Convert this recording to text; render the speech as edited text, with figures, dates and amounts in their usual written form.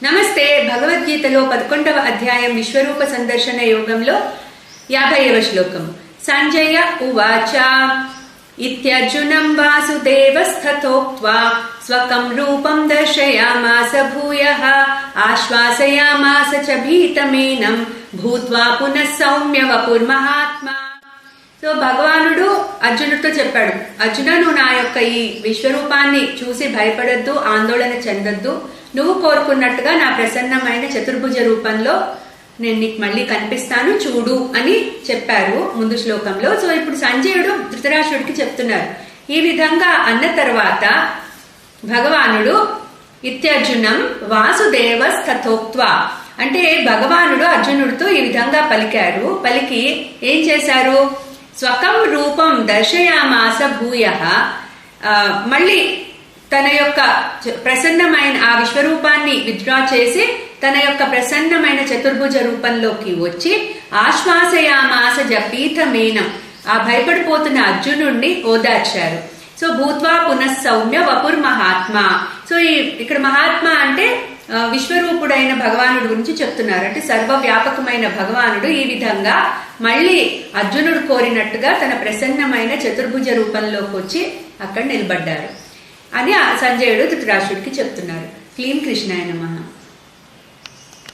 నమస్తే. భగవద్గీతలో 11వ అధ్యాయం విశ్వరూప సందర్శన యోగంలో 50వ శ్లోకం. సంజయ ఉవాచ ఇత్యర్జునం వాసుదేవస్థతోక్త్వా స్వకం రూపం దర్శయామాస భూయః ఆశ్వాసయామాస చ భీతమేనం భూత్వా పునః సౌమ్య వపుర్మహాత్మా. సో భగవానుడు అర్జునుడితో చెప్పాడు, అర్జున, నువ్వు నా యొక్క ఈ విశ్వరూపాన్ని చూసి భయపడద్దు, ఆందోళన చెందొద్దు. నువ్వు కోరుకున్నట్టుగా నా ప్రసన్నమైన చతుర్భుజ రూపంలో నేను నీకు మళ్ళీ కనిపిస్తాను, చూడు అని చెప్పారు ముందు శ్లోకంలో. సో ఇప్పుడు సంజయుడు ధృతరాష్ట్రుడికి చెప్తున్నారు. ఈ విధంగా అన్న తర్వాత భగవానుడు ఇత్యర్జునం వాసుదేవస్థతోక్త్వా అంటే భగవానుడు అర్జునుడితో ఈ విధంగా పలికి ఏం చేశారు? స్వకం రూపం దర్శయామాస భూయః, మళ్ళీ తన యొక్క ప్రసన్నమైన ఆ విశ్వరూపాన్ని విత్డ్రా చేసి తన యొక్క ప్రసన్నమైన చతుర్భుజ రూపంలోకి వచ్చి ఆశ్వాసయామాస జపీతమేనం, ఆ భయపడిపోతున్న అర్జునుడిని ఓదార్చారు. సో భూత్వా పునః సౌమ్య వపుర్ మహాత్మా. సో ఇక్కడ మహాత్మా అంటే విశ్వరూపుడైన భగవానుడు గురించి చెప్తున్నారు. అంటే సర్వవ్యాపకమైన భగవానుడు ఈ విధంగా మళ్ళీ అర్జునుడు కోరినట్టుగా తన ప్రసన్నమైన చతుర్భుజ రూపంలోకి వచ్చి అక్కడ నిలబడ్డారు అని సంజయుడు ధృతరాష్ట్రుడికి చెప్తున్నారు. క్లీన్ కృష్ణాయ నమః.